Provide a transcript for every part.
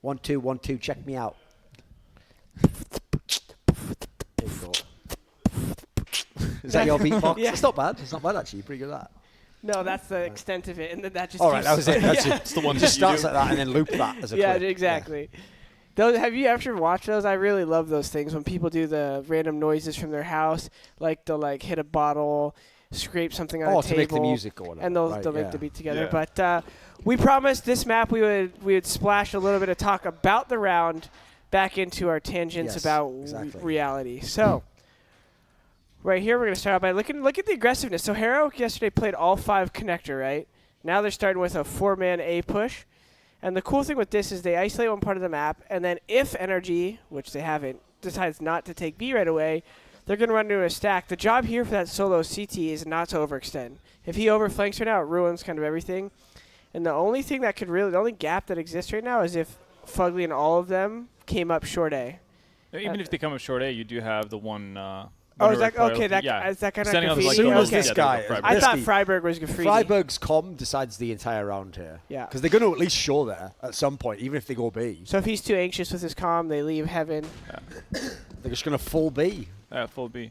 1, 2, 1, 2. Check me out. There you go. Is that your beatbox? Yeah. It's not bad. It's not bad, actually. You're pretty good at that. No, that's the extent of it, and then that just. All right, that was it. That's it. It's the one It just that you starts do. like that and then loop that as a Yeah, clip. exactly. Those, have you ever watched those? I really love those things when people do the random noises from their house, like they'll like hit a bottle, scrape something on a table. to make the music or whatever. And they'll right, make the beat together. Yeah. But we promised this map we would splash a little bit of talk about the round back into our tangents Yes, about exactly. reality. So right here we're going to start out by look at the aggressiveness. So Harrow yesterday played all 5 connector, right? Now they're starting with a 4-man A push. And the cool thing with this is they isolate one part of the map, and then if NRG, which they haven't, decides not to take B right away, they're going to run into a stack. The job here for that solo CT is not to overextend. If he overflanks right now, it ruins kind of everything. And the only thing that could really, the only gap that exists right now is if Fugly and all of them came up short A. Even if they come up short A, you do have the one. Oh, is that player- okay? That yeah. is that kind of Standing on the Graffiti? As soon as Okay. this guy, I thought basically, Freiburg was Graffiti. Freiburg's com decides the entire round here. Yeah. Because they're going to at least show there at some point, even if they go B. So if he's too anxious with his comm, they leave heaven. They're just going to full B. Full B.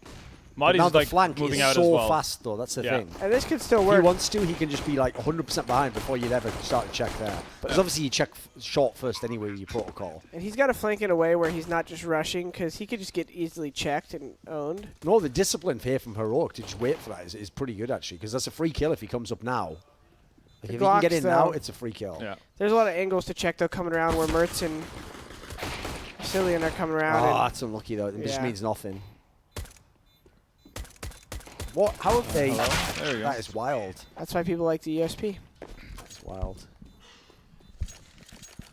But Madi's now the like flank moving is out so as well. fast, though. That's the Yeah. thing. And this could still If work. he wants to, he can just be like 100% behind before you'd ever start to check there. Because obviously you check short first anyway with your protocol. And he's got to flank in a way where he's not just rushing, because he could just get easily checked and owned. No, the discipline here from Heroic to just wait for that is pretty good, actually. Because that's a free kill if he comes up now. Like, if he can get Glocks, in now, though. it's a free kill. Yeah. There's a lot of angles to check, though, coming around where Mertz and Cillian are coming around. Oh, and that's unlucky, though. It just Yeah. means nothing. What? How have they... Hello. There we go. That is wild. that's why people like the USP. That's wild.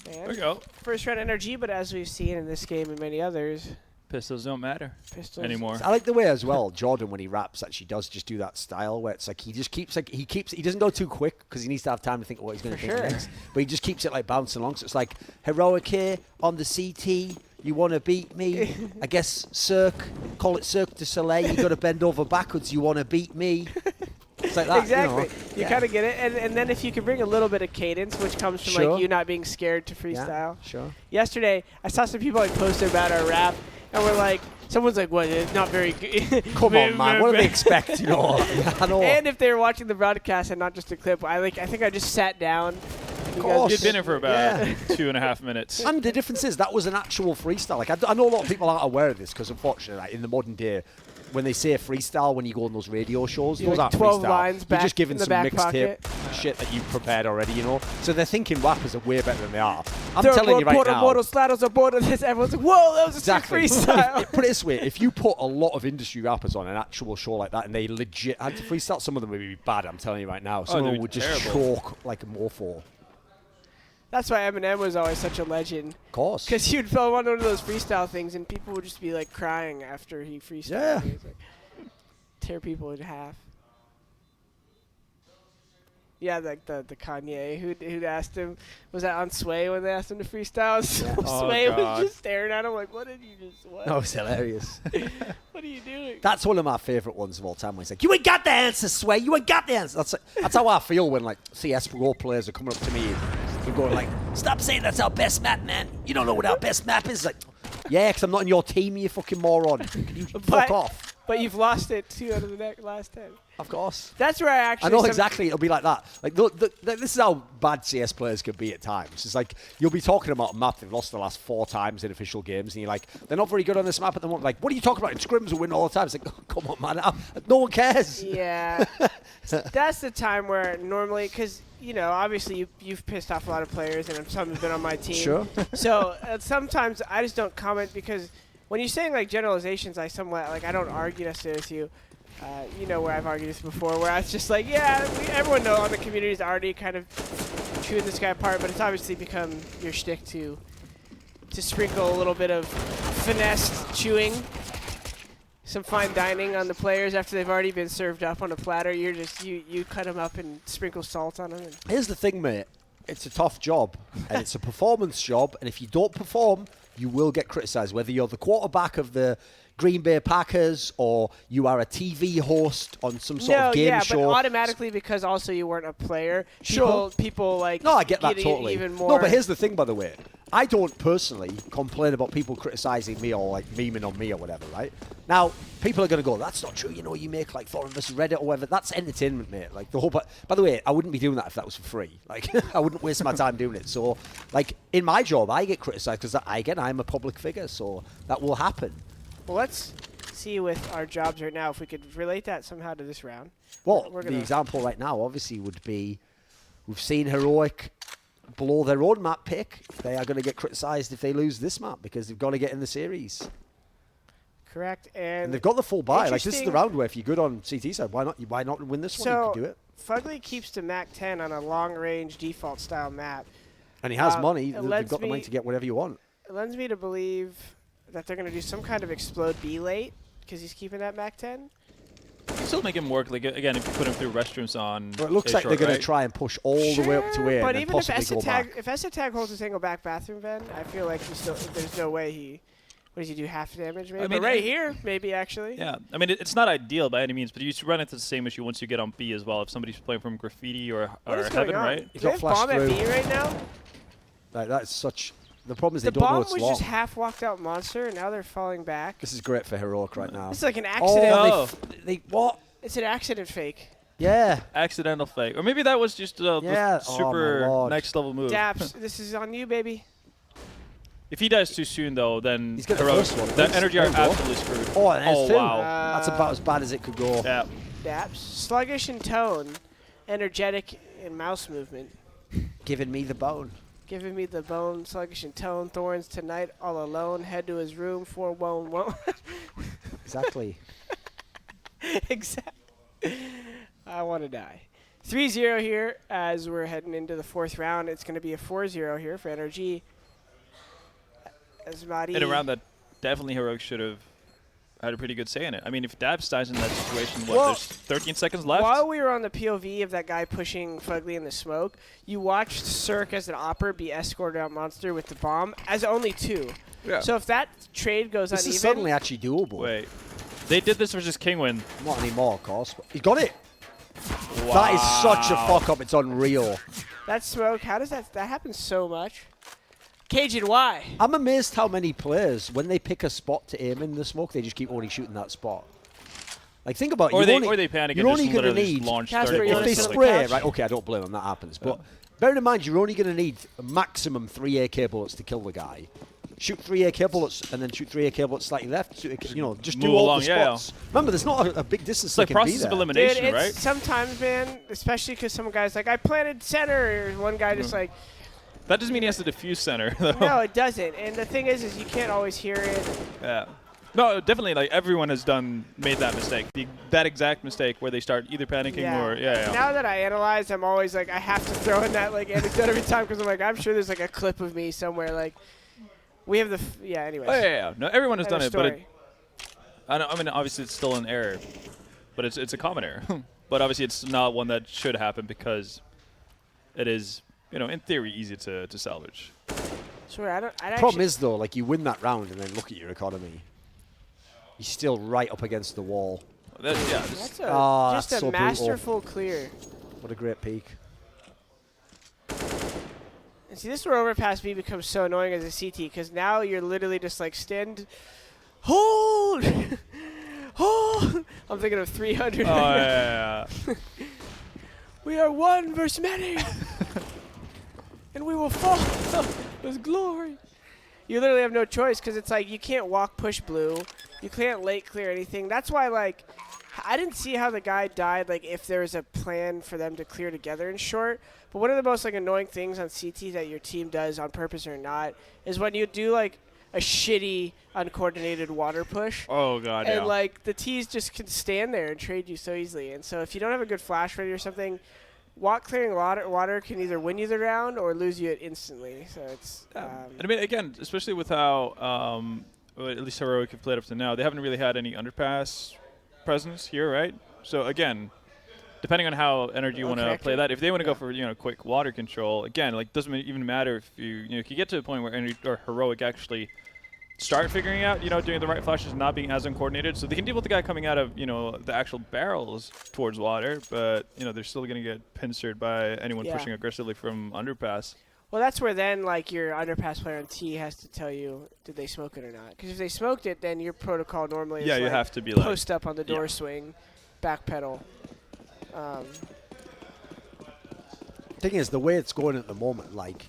There we go. First round NRG, but as we've seen in this game and many others, Pistols don't matter pistols. anymore. I like the way as well Jordan, when he raps, actually does just do that style where it's like he just keeps like he doesn't go too quick because he needs to have time to think of what he's going to think sure. next. But he just keeps it like bouncing along. So it's like Heroic here on the CT. You want to beat me? I guess call it Cirque du Soleil. You got to bend over backwards. You want to beat me? It's like that. Exactly. You Yeah. kind of get it. And then if you can bring a little bit of cadence, which comes from Sure. like you not being scared to Yeah, freestyle. sure. Yesterday, I saw some people like posted about our rap, and we're like, someone's like, "What? It's not very good." Come on, man. What do they expect? You know. I know. And if they were watching the broadcast and not just a clip, I think I just sat down. course. You'd been there for about Yeah. 2.5 minutes. And the difference is that was an actual freestyle. Like I know a lot of people aren't aware of this because unfortunately, like, in the modern day, when they say freestyle, when you go on those radio shows, You're those like aren't 12 freestyle. lines You're back just giving in the some back mixtape shit that you prepared already, you know. So they're thinking rappers are way better than they are. I'm Third telling you right border, now. Border, sladdles are border. This everyone's like, "Whoa, that was a sick Exactly. freestyle." Put it this way: if you put a lot of industry rappers on an actual show like that, and they legit had to freestyle, some of them would be bad. I'm telling you right now. Some of they'd them be would just terrible. choke like a mofo. That's why Eminem was always such a legend. Of course. Because he'd film one of those freestyle things, and people would just be like crying after he freestyled. Yeah. He was like, tear people in half. Yeah, like the Kanye who'd asked him, was that on Sway when they asked him to freestyle? So Yeah. Oh, Sway was God. just staring at him like, what did you just, what? That was hilarious. What are you doing? That's one of my favourite ones of all time. When he's like, "You ain't got the answer, Sway. You ain't got the answer." That's how I feel when like CS Pro players are coming up to me and going like, "Stop saying that's our best map, man. You don't know what our best map is." Like, yeah, because I'm not in your team, you fucking moron. Can you fuck off? But you've lost it 2 out of the last 10. Of course. That's where I actually. I know exactly. It'll be like that. Like this is how bad CS players can be at times. It's like you'll be talking about a map they've lost the last 4 times in official games, and you're like, they're not very good on this map at the moment. Like, what are you talking about? In scrims we win all the time. It's like, oh, come on, man. No one cares. Yeah. That's the time where normally, because, you know, obviously you've pissed off a lot of players, and some have been on my team. Sure. So sometimes I just don't comment because when you're saying like generalizations, I somewhat like I don't argue necessarily with you. You know where I've argued this before, where I was just like, yeah, everyone know on the community is already kind of chewing this guy apart, but it's obviously become your shtick to sprinkle a little bit of finesse chewing, some fine dining on the players after they've already been served up on a platter. You're just you cut them up and sprinkle salt on them. And Here's the thing, mate. It's a tough job, and it's a performance job, and if you don't perform, you will get criticised, whether you're the quarterback of the Green Bay Packers or you are a TV host on some sort of game show. But automatically because also you weren't a player, Sure. people like No, I get that getting totally. even more. No, but here's the thing, by the way. I don't personally complain about people criticizing me or like memeing on me or whatever, right? Now, people are going to go, that's not true, you know, you make like Thorin versus Reddit or whatever. That's entertainment, mate. Like the whole, by the way, I wouldn't be doing that if that was for free. Like, I wouldn't waste my time doing it. So, like, in my job, I get criticized because, again, I'm a public figure, so that will happen. Well, let's see with our jobs right now if we could relate that somehow to this round. Well, We're the gonna- example right now, obviously, would be we've seen Heroic blow their own map pick. They are going to get criticized if they lose this map because they've got to get in the series. Correct. And And they've got the full buy. Like, this is the interesting- round where if you're good on CT side, why not win this one? You so can do it. Fugly keeps to Mac 10 on a long-range default-style map. And he has Uh, money. it They've lets got the money me- to get whatever you want. It lends me to believe that they're going to do some kind of explode B late because he's keeping that Mac 10. Still make him work. Like again, if you put him through restrooms on. But it looks A like short, they're going right? to try and push all the way up to A But and then even if possibly go back. Esatag holds a single back bathroom vent, I feel like there's no way he. What does he do? Half damage, maybe. I mean, but right here, maybe actually. Yeah, I mean it's not ideal by any means, but you run into the same issue once you get on B as well. If somebody's playing from Graffiti or What is going Heaven, on? right? He Do got they have flashed bomb at through. B right now? Like, that's such. The problem is The they don't know bomb it's was long. just half walked out monster, and now they're falling back. This is great for Heroic right now. It's like an accident. Oh. They what? It's an accident fake. Yeah. Accidental fake, or maybe that was just a Yeah. Oh, my super Lord. next level move. Daps, this is on you, baby. If he dies too soon, though, then He's got the Heroic, first one. that energy are There you go. absolutely screwed. Oh, and there's two. wow. That's about as bad as it could go. Yeah. Daps, sluggish in tone, energetic in mouse movement. Giving me the bone. Giving me the bone, sluggish in tone. Thorns tonight, all alone. Head to his room, 4-1-1. Exactly. Exactly. I want to die. 3-0 here as we're heading into the fourth round. It's going to be a 4-0 here for NRG. As Madi. In a round that definitely Heroic should have had a pretty good say in it. I mean, if Dabs dies in that situation, Well, there's 13 seconds left? While we were on the POV of that guy pushing Fugly in the smoke, you watched Cirque as an opper be escorted out monster with the bomb as only 2. Yeah. So if that trade goes This uneven, is suddenly actually doable. Wait. They did this versus Kingwin. Not anymore, of course. But he got it. Wow. That is such a fuck up. It's unreal. that smoke, how does that happen so much? Cajun, why? I'm amazed how many players, when they pick a spot to aim in the smoke, they just keep only shooting that spot. Like, think about it. Or You're they only, or they panic you're and only just gonna literally need launch Casper, 30 you if wanna they sit on the spray, couch? right? Okay, I don't blame them. That happens. But bear in mind, you're only going to need a maximum 3 AK bullets to kill the guy. Shoot 3 AK bullets and then shoot 3 AK bullets slightly left. You know, just do Move all along, the yeah, spots. Remember, there's not a big distance. It's like they can be process of there. elimination, Dude, it's right? sometimes, man, especially because some guy's like, I planted center, or one guy just like, That doesn't mean he has to defuse center, though. no, it doesn't. And the thing is you can't always hear it. Yeah. No, definitely. Like everyone has made that mistake. That exact mistake where they start either panicking or Now that I analyze, I'm always like, I have to throw in that like anecdote every time because I'm like, I'm sure there's like a clip of me somewhere. Like, we have the anyways. Oh, yeah. No, everyone has I have done a it, but story. I mean, obviously it's still an error, but it's a common error. But obviously it's not one that should happen because it is, in theory, easy to salvage. Sure, I Problem is, though, like, you win that round and then look at your economy. You're still right up against the wall. that's that's just a so brutal. masterful clear. What a great peak. And see, this is where Overpass B becomes so annoying as a CT because now you're literally just like stand, hold, hold. I'm thinking of 300. Oh, yeah. We are one versus many, and we will fall with glory. You literally have no choice because it's like you can't walk push blue, you can't late clear anything. That's why like I didn't see how the guy died. Like if there was a plan for them to clear together in short. But one of the most like annoying things on CT that your team does on purpose or not is when you do like a shitty uncoordinated water push. Oh, God, And yeah. like the T's just can stand there and trade you so easily. And so if you don't have a good flash ready or something, walk clearing water can either win you the round or lose you it instantly. So it's. And I mean, again, especially with how at least Heroic have played up to now, they haven't really had any underpass presence here, right? So again, depending on how NRG want to play that, if they want to go for quick water control, again, like doesn't even matter if if you get to a point where NRG or Heroic actually start figuring out doing the right flashes, not being as uncoordinated, so they can deal with the guy coming out of the actual barrels towards water, but they're still going to get pincered by anyone pushing aggressively from underpass. Well, that's where then like your underpass player on T has to tell you did they smoke it or not. Because if they smoked it, then your protocol normally is Yeah, you like have to be like post up on the door swing, backpedal. Thing is, the way it's going at the moment, like,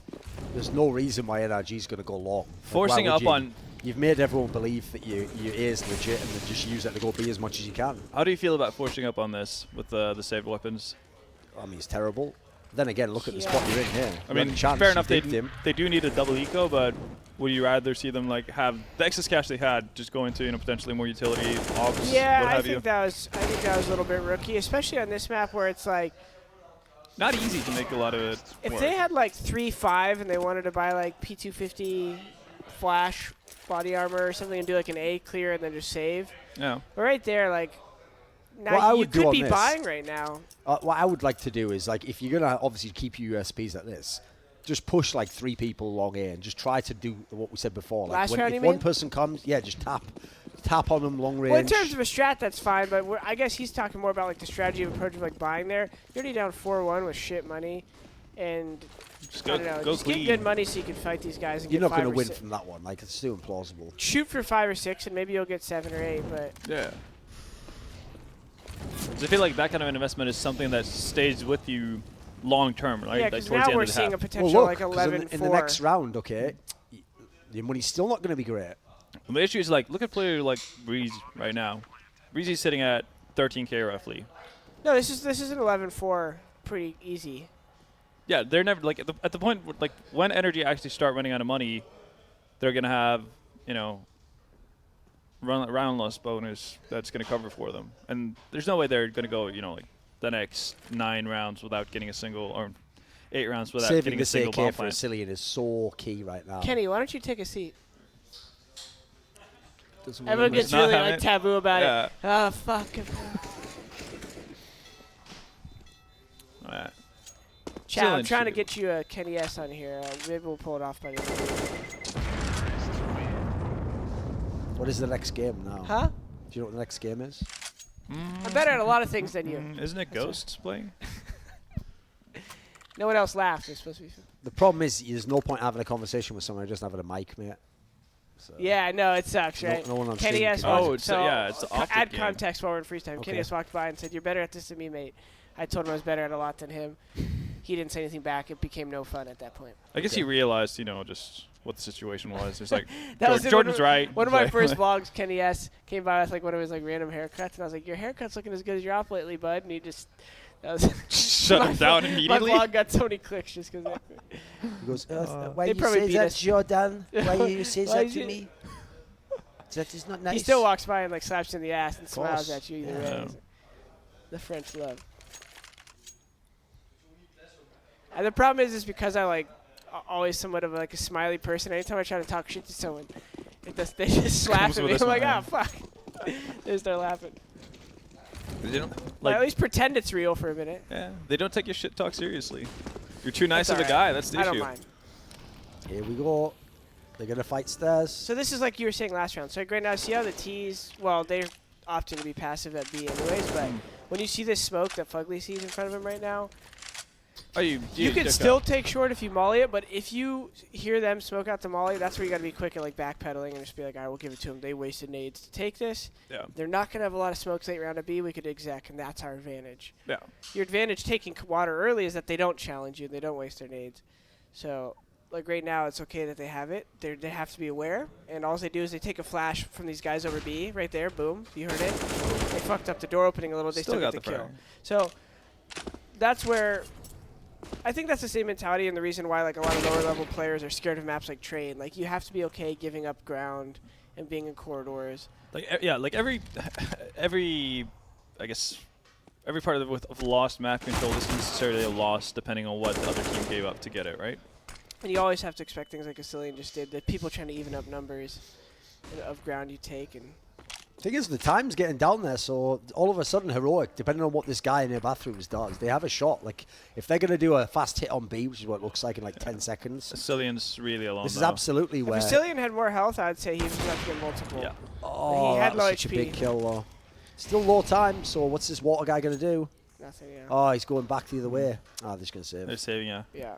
there's no reason why NRG is going to go long. Like, Forcing up on. You've made everyone believe that your A is legit, and then just use it to go B as much as you can. How do you feel about forcing up on this with the saved weapons? I mean, it's terrible. Then again, look at the spot you're in here. I mean, fair enough. They do need a double eco, but would you rather see them like have the excess cash they had just go into potentially more utility ops? Yeah, what have I think that was a little bit rookie, especially on this map where it's like not easy to make a lot of it. If they had like 3-5 and they wanted to buy like P250 flash body armor or something and do like an A clear and then just save. Yeah. But right there, like now you could be buying right now. What I would like to do is, like, if you're gonna obviously keep your USPs like this, just push like 3 people long A and just try to do what we said before. Like, if one person comes, just tap on them long range. Well, in terms of a strat, that's fine. But I guess he's talking more about like the strategy of approach of like buying there. You're already down 4-1 with shit money, and just get good money so you can fight these guys. And you're not going to win from that one. Like, it's still implausible. Shoot for 5 or 6, and maybe you'll get 7 or 8. But yeah. I feel like that kind of investment is something that stays with you long term, right? Yeah, because like now we're seeing a potential like 11-4. In the next round, okay, your money's still not going to be great. And the issue is, like, look at a player like Breeze right now. Breezy's sitting at 13K roughly. No, this is an 11-4, pretty easy. Yeah, they're never like at the point like when NRG actually start running out of money, they're gonna have round loss bonus that's gonna cover for them, and there's no way they're gonna go like the next 9 rounds without getting a single or 8 rounds without getting a single bomb for Cillian is so key right now. Kenny, why don't you take a seat? Everyone gets really like taboo about it. Oh, fuck. Alright. Chat, I'm trying to get you a Kenny S on here. Maybe we'll pull it off by the end. What is the next game now? Huh? Do you know what the next game is? I'm better at a lot of things than you. Isn't it Ghosts playing? No one else laughed. It's supposed to be. The problem is there's no point having a conversation with someone just having a mic, mate. So yeah, no, it sucks, right? No one on Kenny S. it's the add context while we're in freestyle. Kenny S. walked by and said, "You're better at this than me, mate." I told him I was better at a lot than him. He didn't say anything back. It became no fun at that point. I guess he realized, just what the situation was. It's like that Jordan's right. One of my first vlogs, Kenny S. came by with like one of his like random haircuts, and I was like, "Your haircut's looking as good as your off lately, bud." And he just shut him down immediately. My vlog got so many clicks just because. He goes, "Why you say that, Jordan? Why you say that to me? That is not nice." He still walks by and like slaps you in the ass and smiles at you either way. The French love. And the problem is because I like always somewhat of like a smiley person. Anytime I try to talk shit to someone, they just slap at me. I'm like, "Ah, fuck." They start laughing. They don't, like, at least pretend it's real for a minute. Yeah, they don't take your shit talk seriously. You're too nice of a guy. That's the issue. I don't mind. Here we go. They're going to fight stairs. So this is like you were saying last round. So right now, see how the T's, well, they're opting to be passive at B anyways, but when you see this smoke that Fugly sees in front of him right now, you can still take short if you molly it, but if you hear them smoke out the molly, that's where you got to be quick at like backpedaling and just be like, "All right, we'll give it to them. They wasted nades to take this. Yeah. They're not going to have a lot of smokes late round at B. We could exec, and that's our advantage." Yeah. Your advantage taking water early is that they don't challenge you. They don't waste their nades. So, like right now, it's okay that they have it. They have to be aware, and all they do is they take a flash from these guys over B right there. Boom. You heard it. They fucked up the door opening a little. They still got the kill. So that's where I think that's the same mentality and the reason why like a lot of lower level players are scared of maps like Train. Like you have to be okay giving up ground and being in corridors. Like like every I guess every part of lost map control isn't necessarily a loss depending on what the other team gave up to get it, right? And you always have to expect things like Cillian just did, that people trying to even up numbers of ground you take. And thing is, the time's getting down there, so all of a sudden, Heroic, depending on what this guy in their bathrooms does, they have a shot. Like, if they're going to do a fast hit on B, which is what it looks like in like 10 seconds. Cillian's really alone. This is absolutely where. If Cillian had more health, I'd say he was going to get multiple. Yeah. Oh, he had low such HP. a big kill, though. Still low time, so what's this water guy going to do? Nothing, yeah. Oh, he's going back the other way. Oh, they're just going to save. They're saving, yeah. Yeah.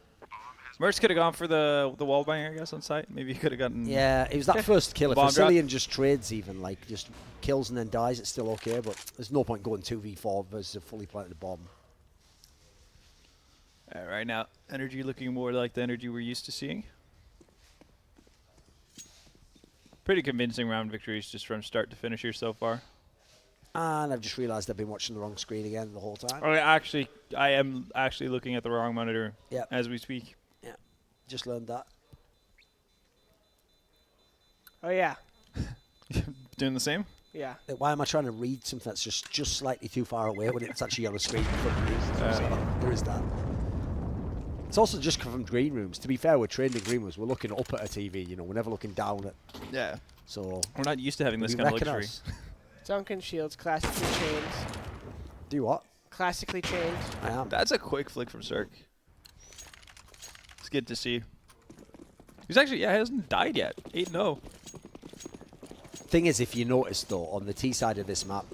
Mertz could have gone for the wall bang, I guess, on site. Maybe he could have gotten. Yeah, it was that first kill. If Bomb drop. Vasilian just trades even, like, just kills and then dies, it's still okay, but there's no point going 2v4 versus a fully planted bomb. All right, now, NRG looking more like the NRG we're used to seeing. Pretty convincing round victories just from start to finish here so far. And I've just realised I've been watching the wrong screen again the whole time. Oh, actually, I am actually looking at the wrong monitor as we speak. Yeah, just learned that. Oh, yeah. Doing the same? Yeah. Why am I trying to read something that's just slightly too far away when it's actually on the screen in front of me? So there is that. It's also just from green rooms. To be fair, we're trained in green rooms. We're looking up at a TV, you know, we're never looking down at. Yeah. So we're not used to having this kind of luxury. Duncan Shields, classically chained. Do what? Classically chained. I am. That's a quick flick from Cirque. It's good to see. He's actually, he hasn't died yet. 8-0. Thing is, if you notice, though, on the T side of this map,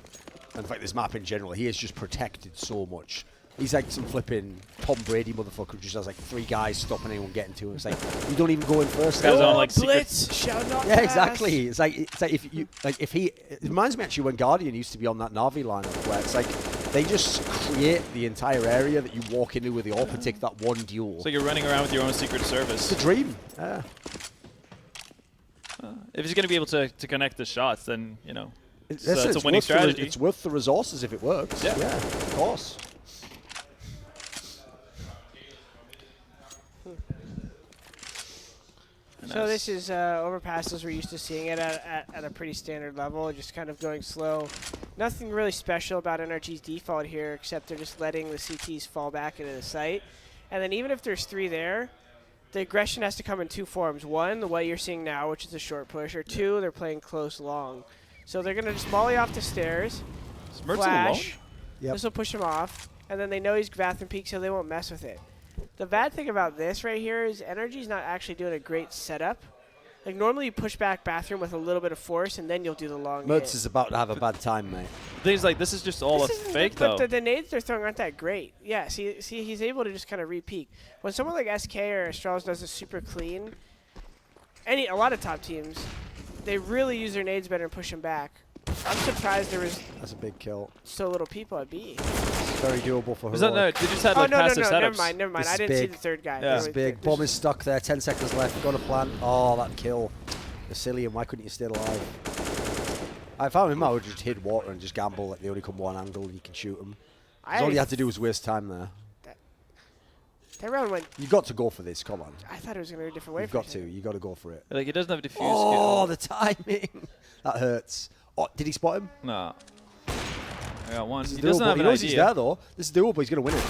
in fact, this map in general, he is just protected so much. He's like some flipping Tom Brady motherfucker who just has like 3 guys stopping anyone getting to him. It's like, you don't even go in first. Guys on like blitz, shall not yeah, pass. exactly. It's like if you it reminds me actually when Guardian used to be on that Na'Vi lineup where it's like they just create the entire area that you walk into with the AWP and take that one duel. So you're running around with your own secret service. It's a dream. Yeah. If he's going to be able to connect the shots, then, you know, it's Listen, a winning strategy. It's worth the resources if it works. Yeah, of course. So this is Overpass as we're used to seeing it at a pretty standard level, just kind of going slow. Nothing really special about NRG's default here, except they're just letting the CTs fall back into the site. And then even if there's 3 there, the aggression has to come in 2 forms. 1, the way you're seeing now, which is a short push, or 2, they're playing close long. So they're going to just molly off the stairs, flash, this will push him off, and then they know he's bathroom peak, so they won't mess with it. The bad thing about this right here is NRG's not actually doing a great setup. Like, normally you push back bathroom with a little bit of force, and then you'll do the long Mertz hit. is about to have a bad time, mate. Things like this is just all a fake, though. But the nades they're throwing aren't that great. Yeah, see, he's able to just kind of re-peak. When someone like SK or Astralis does it super clean, a lot of top teams, they really use their nades better and push them back. I'm surprised there was That's a big kill. so little people at B. Very doable for her. Was that no? They just had like passive setups. Never mind. This I didn't see big. the third guy. Yeah. It's big. Bomb is stuck there. 10 seconds left. Got a plant. Oh, that kill. Vasilian, why couldn't you stay alive? I found him. I would just hit water and just gamble that they only come one angle and you can shoot them. All you had to do was waste time there. That round went. You got to go for this. Come on. I thought it was going to be a different way. You've got to. You got to go for it. Like, he doesn't have diffuse Oh, skill. the timing. That hurts. Oh, did he spot him? No. I got one. He doesn't have he an knows idea. he's there, though. This is doable. He's going to win it.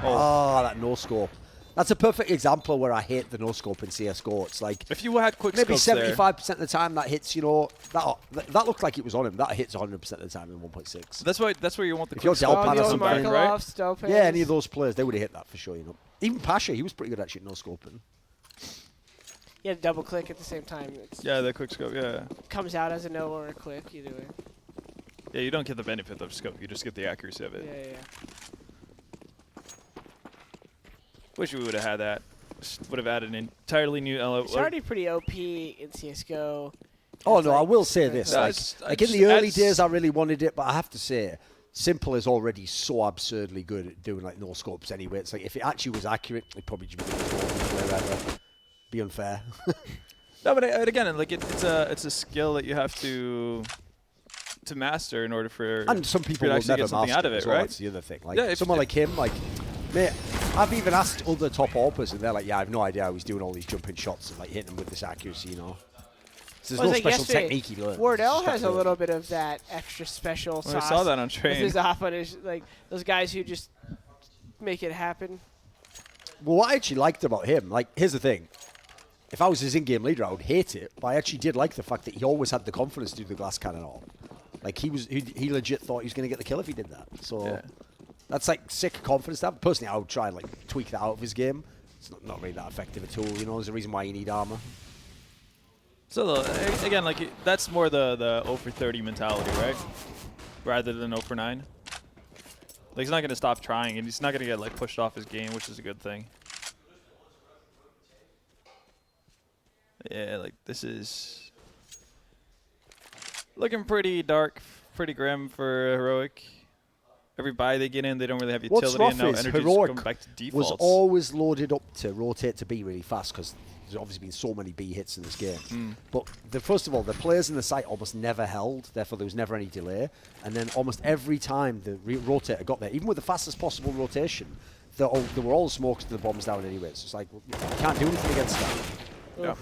Oh, that no-scope. That's a perfect example where I hate the no-scope in CSGO. It's like if you had quick maybe scopes 75% of the time that hits, you know, that looked like it was on him. That hits 100% of the time in 1.6. That's where you want the If quick you're scope Delpan or something, right? Yeah, any of those players, they would have hit that for sure, you know. Even Pasha, he was pretty good actually at no-scoping. You had to double click at the same time. Yeah, the quick scope, yeah. Comes out as a no or a click, either way. Yeah, you don't get the benefit of scope. You just get the accuracy of it. Yeah. Wish we would have had that. Would have added an entirely new element. It's already pretty OP in CSGO. Oh, It's no, I like- will say this. Like in the early days, I really wanted it, but I have to say, Simple is already so absurdly good at doing like no scopes anyway. It's like if it actually was accurate, it'd probably just be the best player ever. Be unfair. No, but again, like it's a skill that you have to master in order for And some people to will actually never get something master out of as it, well. right? That's the other thing. Like Yeah, someone like him, like, mate, I've even asked other top AWPers, and they're like, yeah, I have no idea how he's doing all these jumping shots and like hitting them with this accuracy, you know. So there's no special technique he learns. Wardell has a little bit of that extra special sauce. I saw that on with train. his off on his, like those guys who just make it happen. Well, what I actually liked about him, like, here's the thing. If I was his in-game leader, I would hate it, but I actually did like the fact that he always had the confidence to do the glass cannon all. Like, he legit thought he was going to get the kill if he did that. So Yeah. that's, like, sick confidence to have. Personally, I would try and, like, tweak that out of his game. It's not really that effective at all, you know. There's a reason why you need armor. So again, like that's more the 0 for 30 mentality, right? Rather than 0 for 9. Like he's not going to stop trying, and he's not going to get like pushed off his game, which is a good thing. Yeah, like this is looking pretty dark, pretty grim for Heroic. Every buy they get in, they don't really have utility. What's rough and now is Energy's Heroic going back to was defaults. always loaded up to rotate to B really fast because there's obviously been so many B hits in this game. But first of all, the players in the site almost never held, therefore there was never any delay. And then almost every time the rotator got there, even with the fastest possible rotation, there were all smokes to the bombs down anyway. So it's like, you can't do anything against that. Yeah.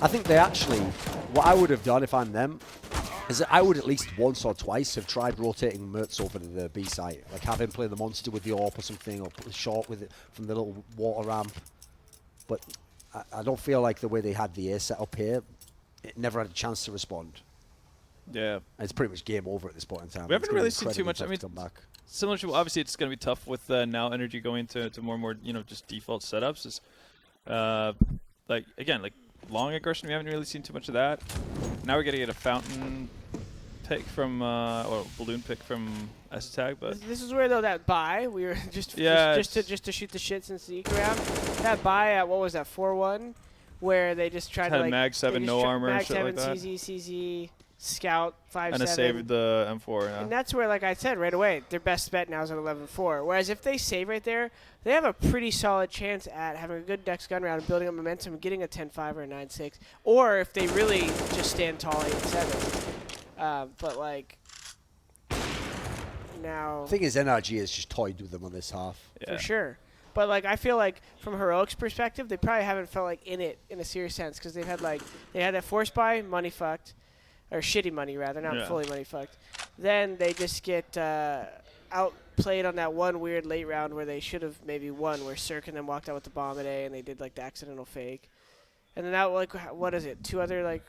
I think they actually, what I would have done if I'm them, is that I would at least once or twice have tried rotating Mertz over to the B site. Like have him play the monster with the AWP or something, or put the short with it from the little water ramp. But I don't feel like the way they had the A set up here, it never had a chance to respond. Yeah. And it's pretty much game over at this point in time. We haven't really seen too much. I mean, come back. similar to, obviously it's going to be tough with now Energy going to more and more, just default setups. Is like, again, like long aggression, we haven't really seen too much of that. Now we're going to get a fountain pick from, or balloon pick from S-Tag, but This is where, though, that buy, we were just to shoot the shit since the Eek round, that buy at, what was that, 4-1, where they just tried to, like, Mag 7, no armor, Mag shit 7, like that. CZ, Scout, 5-7. And a save the M4, yeah. And that's where, like I said right away, their best bet now is at 11-4. Whereas if they save right there, they have a pretty solid chance at having a good next gun round and building up momentum and getting a 10-5 or a 9-6. Or if they really just stand tall 8-7. But, like, now... The thing is, NRG has just toyed with them on this half. Yeah. For sure. But, like, I feel like from Heroic's perspective, they probably haven't felt like in it in a serious sense because they've had, like, they had that force buy, money fucked. Or shitty money, rather, not fully money fucked. Then they just get outplayed on that one weird late round where they should have maybe won, where Cirque and then walked out with the bomb at A and they did, like, the accidental fake. And then that, like, what is it? 2 other, like...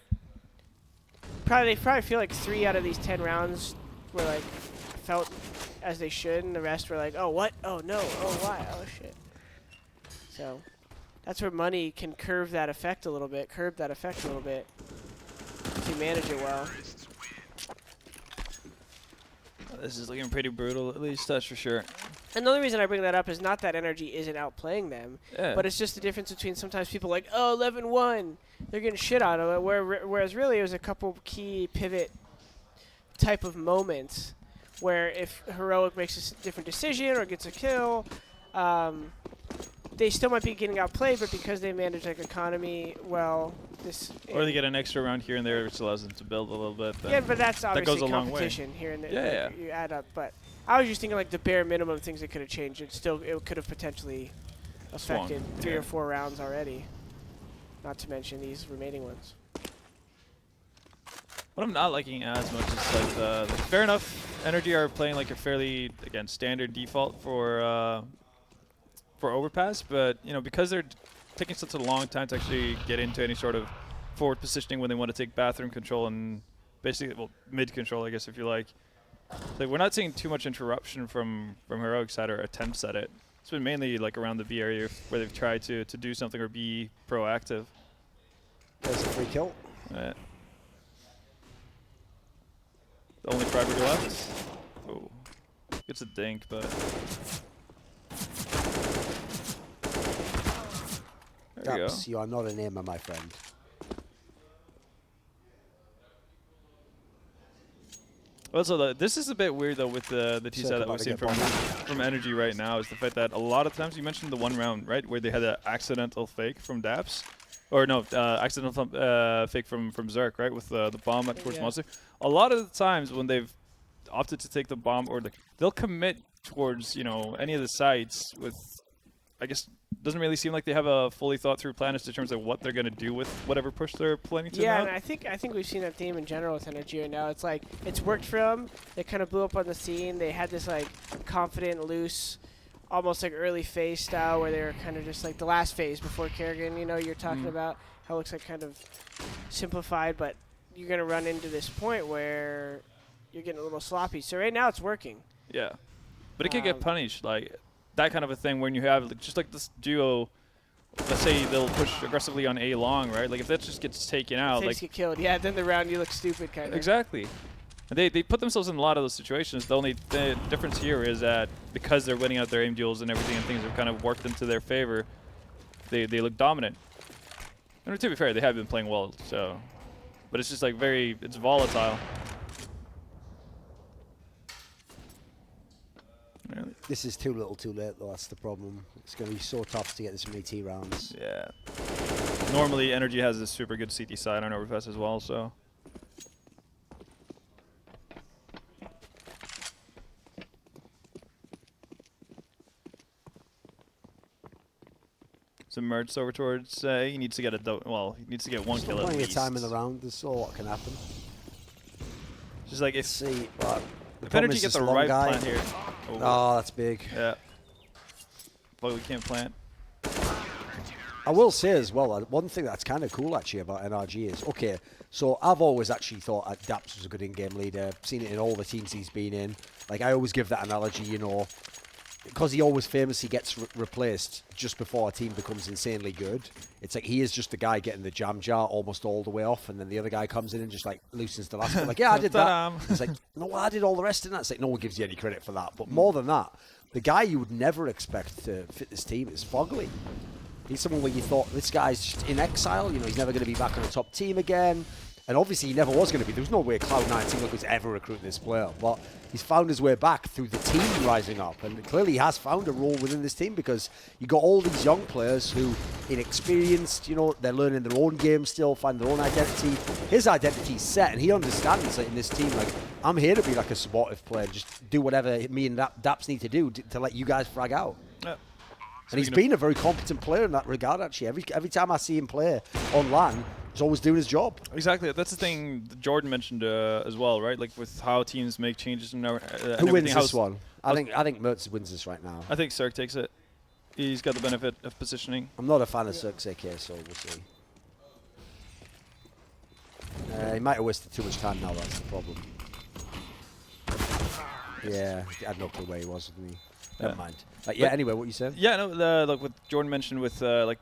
They probably feel like 3 out of these 10 rounds were, like, felt as they should, and the rest were like, oh, what? Oh, no. Oh, why? Oh, shit. So that's where money can curb that effect a little bit, if you manage it well. This is looking pretty brutal, at least, that's for sure. And the only reason I bring that up is not that NRG isn't outplaying them, but it's just the difference between sometimes people like, oh, 11-1, they're getting shit out of it, whereas really it was a couple key pivot type of moments where if Heroic makes a different decision or gets a kill, they still might be getting outplayed, but because they manage like economy well, or they get an extra round here and there, which allows them to build a little bit. Yeah, but that's obviously goes a long way. competition here and there. Yeah. You add up, but I was just thinking like the bare minimum things that could have changed. It could have potentially affected 3 or 4 rounds already. Not to mention these remaining ones. What I'm not liking as much is like fair enough, Energy are playing like a fairly, again, standard default for Overpass, but because they're taking such a long time to actually get into any sort of forward positioning when they want to take bathroom control and basically, well, mid control, I guess, if you like. So we're not seeing too much interruption from Heroic side or attempts at it. It's been mainly like around the B area where they've tried to do something or be proactive. There's a free kill. Right. The only Freiburg left. Oh, gets a dink, but there you go. You are not an aimer, my friend. Also, this is a bit weird though with the T-side that we're seeing from Energy right now is the fact that a lot of times, you mentioned the one round, right, where they had an accidental fake from Daps. Or no, accidental fake from Zerk, right, with the bomb towards Monster. A lot of the times when they've opted to take the bomb, or they'll commit towards any of the sites with, I guess, doesn't really seem like they have a fully thought through plan as to terms of what they're going to do with whatever push they're planning to. Yeah, and I think we've seen that theme in general with NRG right now. It's like it's worked for them. They kind of blew up on the scene. They had this like confident, loose, almost like early phase style where they were kind of just like the last phase before Kerrigan, you're talking about how it looks like kind of simplified, but you're going to run into this point where you're getting a little sloppy. So right now it's working. Yeah. But it can get punished, like that kind of a thing when you have just like this duo, let's say they'll push aggressively on A long, right? Like if that just gets taken out. Like get killed. Yeah, then the round you look stupid kind of. Exactly. They put themselves in a lot of those situations. The difference here is that because they're winning out their aim duels and everything, and things have kind of worked into their favor, they look dominant. And to be fair, they have been playing well, so. But it's just like it's volatile. This is too little too late, though. That's the problem. It's going to be so tough to get this many T rounds. Yeah. Normally, NRG has a super good CT side on Overpass as well, so. Submerged over towards he needs to get he needs to get one kill at Plenty of least. time in the round. There's so what can happen. Just like Let's see, but if NRG gets the right plant here. Oh, that's big. Yeah. But we can't plant. I will say as well, one thing that's kind of cool actually about NRG is, okay, so I've always actually thought Daps was a good in-game leader. I've seen it in all the teams he's been in. Like, I always give that analogy, you know, because he always famously gets replaced just before a team becomes insanely good. It's like he is just the guy getting the jam jar almost all the way off, and then the other guy comes in and just like loosens the last one. Like, yeah, I did that. It's like, no, I did all the rest of that. It's like, no one gives you any credit for that. But more than that, the guy you would never expect to fit this team is Fogley. He's someone where you thought, this guy's just in exile, you know, he's never going to be back on a top team again. And obviously he never was going to be. There was no way Cloud9 team was ever recruiting this player. But he's found his way back through the team rising up. And clearly he has found a role within this team, because you got all these young players who, inexperienced, you know, they're learning their own game still, find their own identity. His identity's set, and he understands that in this team, like, I'm here to be like a supportive player, just do whatever me and Daps need to do to let you guys frag out. Yeah. And he's been a very competent player in that regard, actually. Every time I see him play on LAN, he's always doing his job. Exactly. That's the thing Jordan mentioned as well, right? Like with how teams make changes and Who wins this one? I think Mertz wins this right now. I think Cirque takes it. He's got the benefit of positioning. I'm not a fan of Cirque's AK, so we'll see. He might have wasted too much time now, that's the problem. Yeah, I had no clue where he was, didn't he? Never mind. Yeah, anyway, what you said? Yeah, no, like what Jordan mentioned with like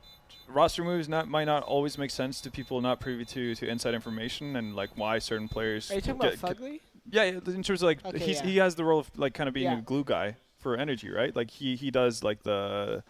roster moves might not always make sense to people not privy to inside information and like why certain players. Are you talking about Fugly? Yeah, in terms of like he has the role of like kind of being a glue guy for NRG, right? Like he does like the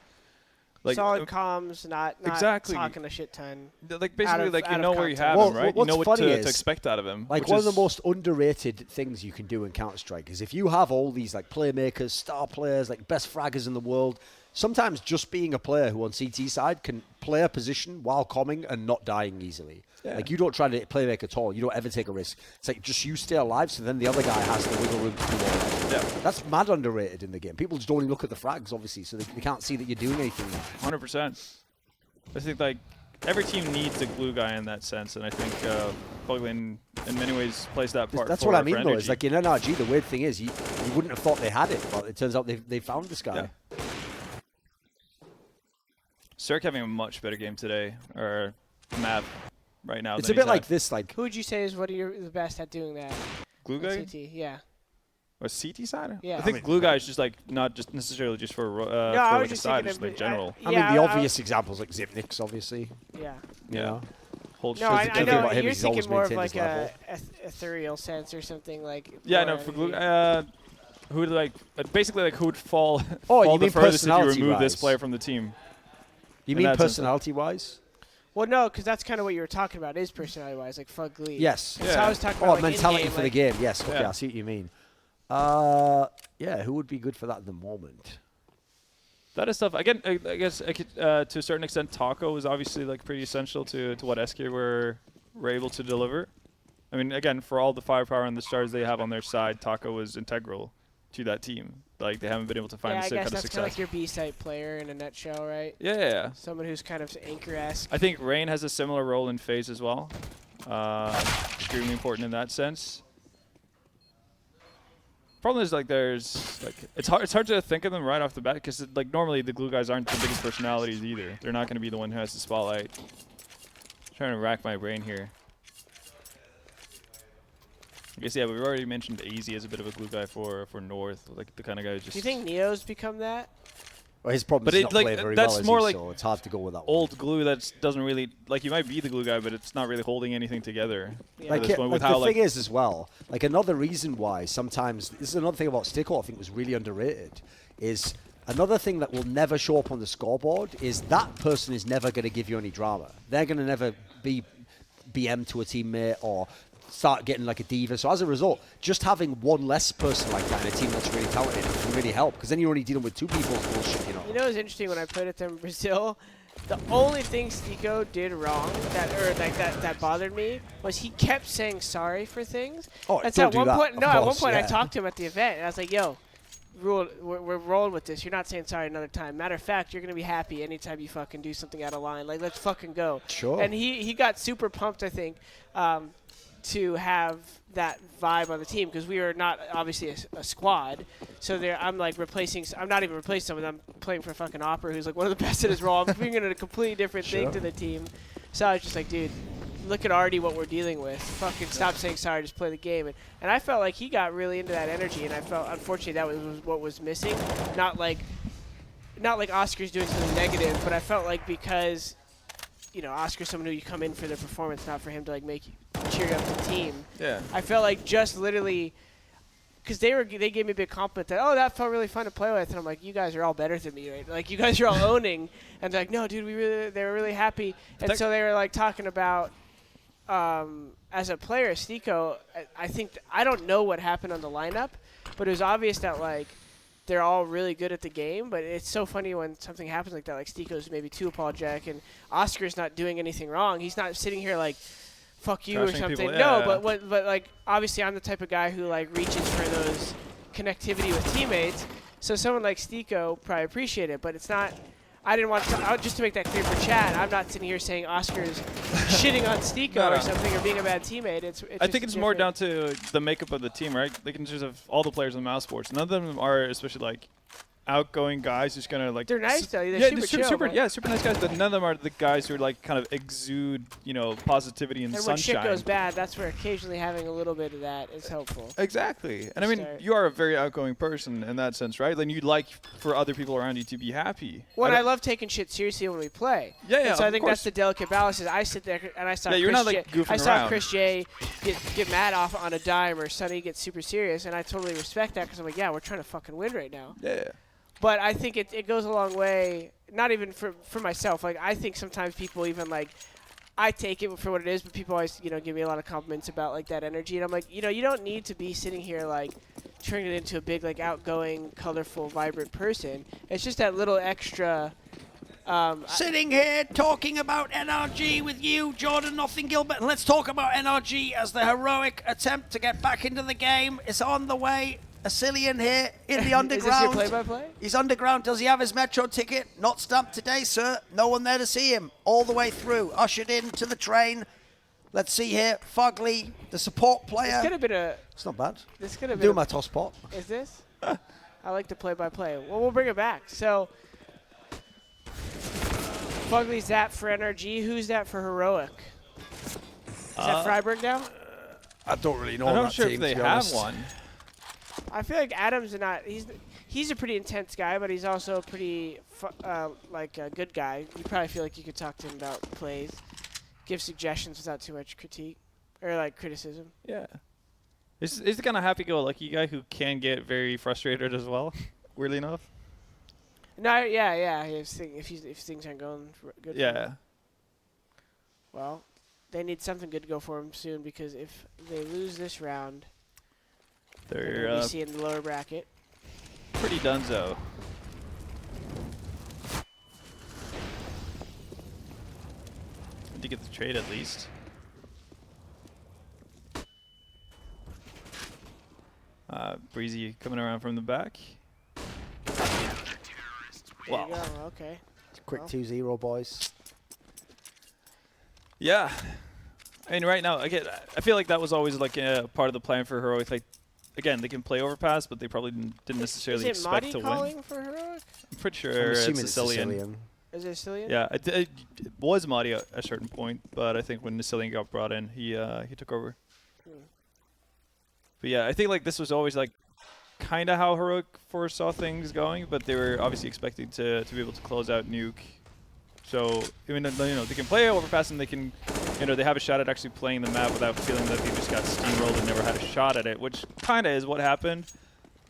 solid comms, not exactly talking a shit ton. Like basically, like you know where you have him, right? You know what to expect out of him. Like one of the most underrated things you can do in Counter-Strike is if you have all these like playmakers, star players, like best fraggers in the world. Sometimes just being a player who on CT side can play a position while comming and not dying easily. Yeah. Like you don't try to play make at all. You don't ever take a risk. It's like just you stay alive, so then the other guy has the wiggle room to do all that. Yeah. That's mad underrated in the game. People just don't even look at the frags, obviously, so they can't see that you're doing anything there. 100%. I think like every team needs a glue guy in that sense, and I think Fogley in many ways plays that part. That's what I mean, though. It's like in NRG, the weird thing is you wouldn't have thought they had it, but it turns out they found this guy. Yeah. Cirque having a much better game today, or map right now. It's a bit like this, like. Who would you say is the best at doing that? Glue guy? CT, yeah. Or CT side? Yeah. I think glue guy is just like not just necessarily just for like a side, just like general. I mean, the obvious examples like Zipnix, obviously. Yeah. Yeah. No, I know you're thinking more of like a ethereal sense or something like. Yeah, no, for glue. Who would like basically like who would fall? Oh, fall you mean the furthest if you remove this player from the team? You mean personality-wise? Well, no, because that's kind of what you were talking about, is personality-wise, like Fugly. Yes. Yeah. So I was talking about like mentality for the game. Yes, okay, I see what you mean. Yeah, who would be good for that at the moment? That is tough. Again, I guess to a certain extent, Taco is obviously like pretty essential to what SK were able to deliver. I mean, again, for all the firepower and the stars they have on their side, Taco was integral to that team. Like, they haven't been able to find the same kind of success. Yeah, I guess that's kind of like your B-site player in a nutshell, right? Yeah. Someone who's kind of anchor-esque. I think Rain has a similar role in FaZe as well. Extremely important in that sense. Problem is, like, it's hard to think of them right off the bat, because like normally the glue guys aren't the biggest personalities either. They're not going to be the one who has the spotlight. I'm trying to rack my brain here. I guess, yeah, we've already mentioned AZ as a bit of a glue guy for North, like the kind of guy who just... Do you think Neo's become that? Well, his problem is not play very well, so it's hard to go with that old glue that doesn't really... Like, you might be the glue guy, but it's not really holding anything together. Yeah. Like the thing is, as well, like another reason why sometimes... This is another thing about Stickle I think was really underrated, is Another thing that will never show up on the scoreboard is that person is never going to give you any drama. They're going to never be BM to a teammate or start getting like a diva. So as a result, just having one less person like that in a team that's really talented can really help, because then you're only dealing with two people's bullshit, you know. You know, it was interesting when I played with them in Brazil. The only thing Stico did wrong that bothered me was he kept saying sorry for things. Oh, and don't so do that. at one point I talked to him at the event and I was like, yo, we're rolling with this. You're not saying sorry another time. Matter of fact, you're going to be happy anytime you fucking do something out of line. Like, let's fucking go. Sure. And he got super pumped, I think, to have that vibe on the team, because we are not obviously a squad. So I'm like I'm not even replacing someone. I'm playing for fucking Opera, who's like one of the best at his role. I'm bringing in a completely different thing to the team. So I was just like, dude, look at already what we're dealing with. Fucking stop saying sorry, just play the game. And I felt like he got really into that energy, and I felt, unfortunately, that was what was missing. Not like Oscar's doing something negative, but I felt like because, you know, Oscar's someone who you come in for their performance, not for him to like make you cheer up the team. Yeah. I felt like just literally, because they gave me a big compliment that, oh, that felt really fun to play with, and I'm like, you guys are all better than me, right? Like, you guys are all owning, and they're like, no, dude, they were really happy, and so they were like talking about, as a player, Stico, I think I don't know what happened on the lineup, but it was obvious that like they're all really good at the game, but it's so funny when something happens like that, like Stico's maybe too apologetic, and Oscar's not doing anything wrong. He's not sitting here like, fuck you or something. People, no, but like obviously I'm the type of guy who like reaches for those connectivity with teammates. So someone like Stico probably appreciate it, but it's not. I didn't want to. Just to make that clear for chat, I'm not sitting here saying Oscar's shitting on Stico or something or being a bad teammate. I think it's more down to the makeup of the team, right? Like in terms of all the players in mouse sports, none of them are especially like outgoing guys who's gonna like. They're nice though. They're super nice guys. But none of them are the guys who are like kind of exude, you know, positivity and sunshine. And when shit goes bad, that's where occasionally having a little bit of that is helpful. Exactly. And I mean, you are a very outgoing person in that sense, right? Like you'd like for other people around you to be happy. Well, I love taking shit seriously when we play. Yeah. And so I think that's the delicate balance. Is I sit there and I saw you're not like goofing I saw around. Chris J get mad off on a dime, or Sonny get super serious, and I totally respect that because I'm like, yeah, we're trying to fucking win right now. Yeah. But I think it goes a long way, not even for myself. Like, I think sometimes people even, like, I take it for what it is, but people always, you know, give me a lot of compliments about, like, that energy. And I'm like, you know, you don't need to be sitting here, like, turning it into a big, like, outgoing, colorful, vibrant person. It's just that little extra... Sitting here talking about NRG with you, Jordan Nothing Gilbert, and let's talk about NRG as the heroic attempt to get back into the game. It's on the way. Asilian here in the underground. Is this your play-by-play? He's underground. Does he have his metro ticket? Not stamped today, sir. No one there to see him. All the way through. Ushered in to the train. Let's see here. Fugly, the support player. This could have been a... It's not bad. This could have been... Do my toss pot. Is this? I like to play-by-play. Well, we'll bring it back. So, Fugly's that for NRG. Who's that for Heroic? Is that Freiburg now? I don't really know. I'm not sure if they have one. I feel like Adam's not. He's a pretty intense guy, but he's also a pretty like a good guy. You probably feel like you could talk to him about plays, give suggestions without too much critique or like criticism. Yeah, he's the kind of happy-go-lucky guy who can get very frustrated as well. Weirdly enough. No, yeah. If things aren't going good. Yeah. For him. Well, they need something good to go for him soon, because if they lose this round. They're in the lower bracket. Pretty donezo. To get the trade at least. Breezy coming around from the back. Wow. Okay. Quick 2-0, boys. Yeah. I mean, right now, again, I feel like that was always like a part of the plan for Heroic. Like, again, they can play Overpass, but they probably didn't necessarily expect to win. calling for Heroic? I'm pretty sure it's Sicilian. Is it Sicilian? Yeah, it was Madi at a certain point, but I think when Sicilian got brought in, he took over. But yeah, I think like this was always like kind of how Heroic foresaw things going, but they were obviously expecting to be able to close out Nuke. So, I mean, you know, they can play Overpass and they can, you know, they have a shot at actually playing the map without feeling that they just got steamrolled and never had a shot at it, which kind of is what happened.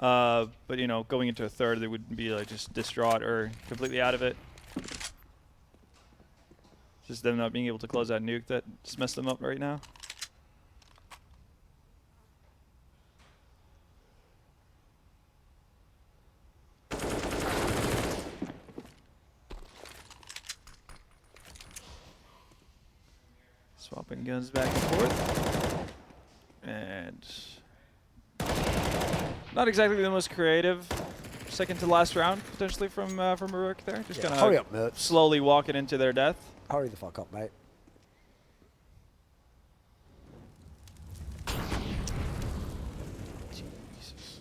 But you know, going into a third, they would be like just distraught or completely out of it. Just them not being able to close that nuke that just messed them up right now. Swapping guns back and forth. And not exactly the most creative second to last round, potentially from Heroic there. Just kind hurry up, of slowly walking into their death. Hurry the fuck up, mate. Jesus.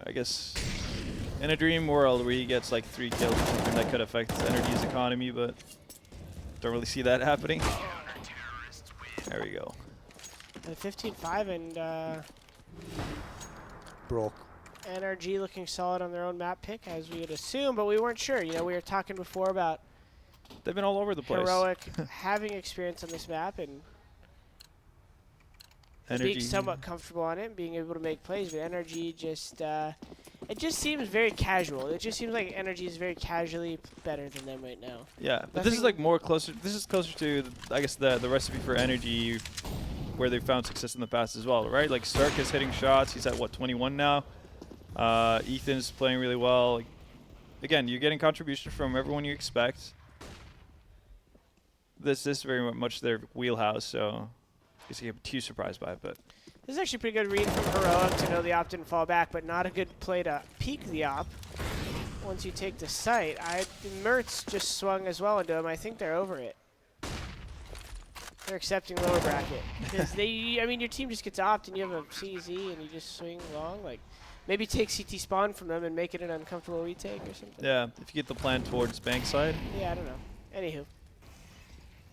I guess in a dream world where he gets like 3 kills or something that could affect NRG's economy, but don't really see that happening. There we go. And 15-5 and Broke. NRG looking solid on their own map pick, as we would assume, but we weren't sure. You know, we were talking before about They've been all over the place. Heroic having experience on this map and being somewhat comfortable on it and being able to make plays, but NRG just, it just seems very casual. It just seems like NRG is very casually better than them right now. Yeah, but this is like more closer. This is closer to, I guess, the recipe for NRG, where they've found success in the past as well, right? Like Stark is hitting shots. He's at what, 21 now. Ethan's playing really well. Like, again, you're getting contribution from everyone you expect. This is very much their wheelhouse, so I guess you get too surprised by it, but. This is actually a pretty good read from Heroic to know the op didn't fall back, but not a good play to peek the op. Once you take the site, Mertz just swung as well into him. I think they're over it. They're accepting lower bracket. Because I mean, your team just gets opt and you have a CZ and you just swing long. Like, maybe take CT spawn from them and make it an uncomfortable retake or something. Yeah, if you get the plan towards bank side. Yeah, I don't know. Anywho.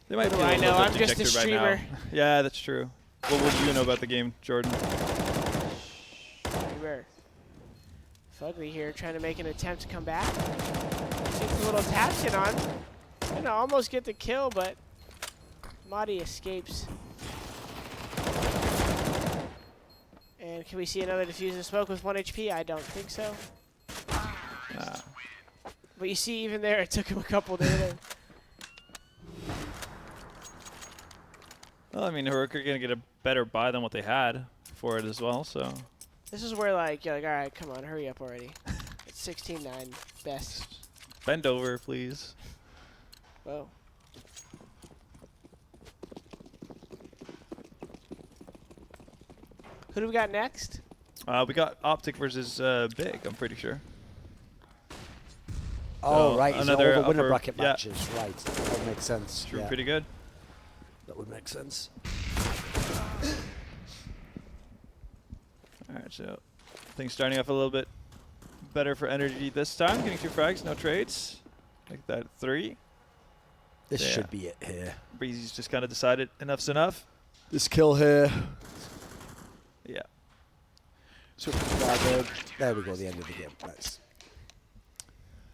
They might be I a know, little bit I'm just a dejected streamer. right now. Yeah, that's true. What would you know about the game, Jordan? Streamer. Fugly here trying to make an attempt to come back. Takes a little taps in on. Gonna almost get the kill, but Madi escapes. And can we see another defuse and smoke with 1 HP? I don't think so. But you see, even there, it took him a couple to hit him. Well, I mean, Heroic are going to get a better buy than what they had for it as well, so. This is where, like, you're like, all right, come on, hurry up already. It's 16-9, best. Bend over, please. Whoa. Who do we got next? We got Optic versus Big, I'm pretty sure. Oh, so right. another Another winner upper, bracket matches. Right. That would make sense. True, yeah. pretty good. That would make sense. All right, so things starting off a little bit better for NRG this time. Getting 2 frags, no trades. Make that 3. This Yeah. should be it here. Breezy's just kind of decided enough's enough. This kill here. Yeah. So there we go, the end of the game. Nice.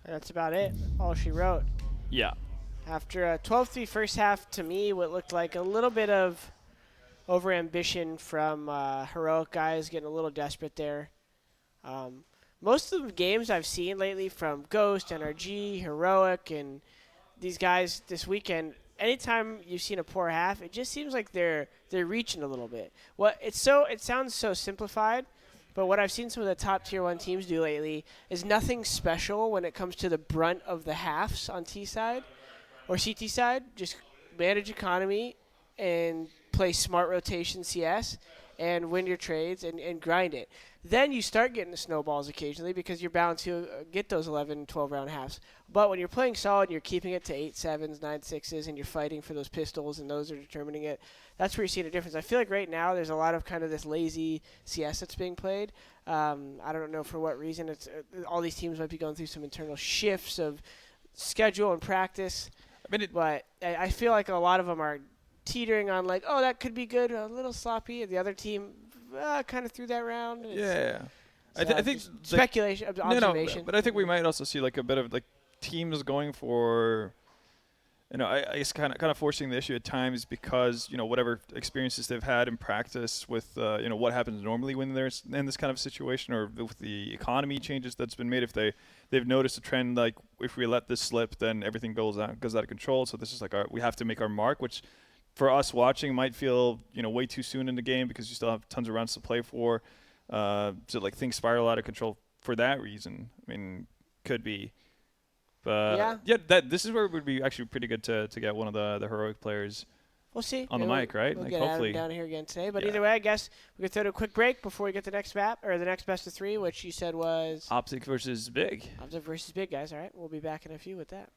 That's about it. All she wrote. Yeah. After a 12-3 first half, to me, what looked like a little bit of overambition from Heroic guys, getting a little desperate there. Most of the games I've seen lately from Ghost, NRG, Heroic, and these guys this weekend, anytime you've seen a poor half, it just seems like they're reaching a little bit. It sounds so simplified, but what I've seen some of the top tier 1 teams do lately is nothing special when it comes to the brunt of the halves on T side or CT side. Just manage economy and play smart rotation CS and win your trades and grind it. Then you start getting the snowballs occasionally because you're bound to get those 11, 12 round halves. But when you're playing solid and you're keeping it to 8-7s, 9-6s, and you're fighting for those pistols and those are determining it, that's where you're seeing a difference. I feel like right now there's a lot of kind of this lazy CS that's being played. I don't know for what reason. It's all these teams might be going through some internal shifts of schedule and practice. But I feel like a lot of them are teetering on like, oh, that could be good, a little sloppy. The other team kind of threw that round. Yeah. So I think speculation, observation. No, but I think we might also see like a bit of like teams going for I guess kind of forcing the issue at times because whatever experiences they've had in practice with what happens normally when they're in this kind of situation, or with the economy changes that's been made. If they've noticed a trend, like if we let this slip, then everything goes out of control. So this is like we have to make our mark, which for us watching might feel way too soon in the game because you still have tons of rounds to play for. So like things spiral out of control for that reason. I mean, could be. But this is where it would be actually pretty good to get one of the heroic players. We'll see. On the mic, right? We'll like get hopefully Adam down here again today. But either way, I guess we could throw to a quick break before we get the next map, or the next best of 3, which you said was Optic versus Big. Optic versus Big, guys. All right, we'll be back in a few with that.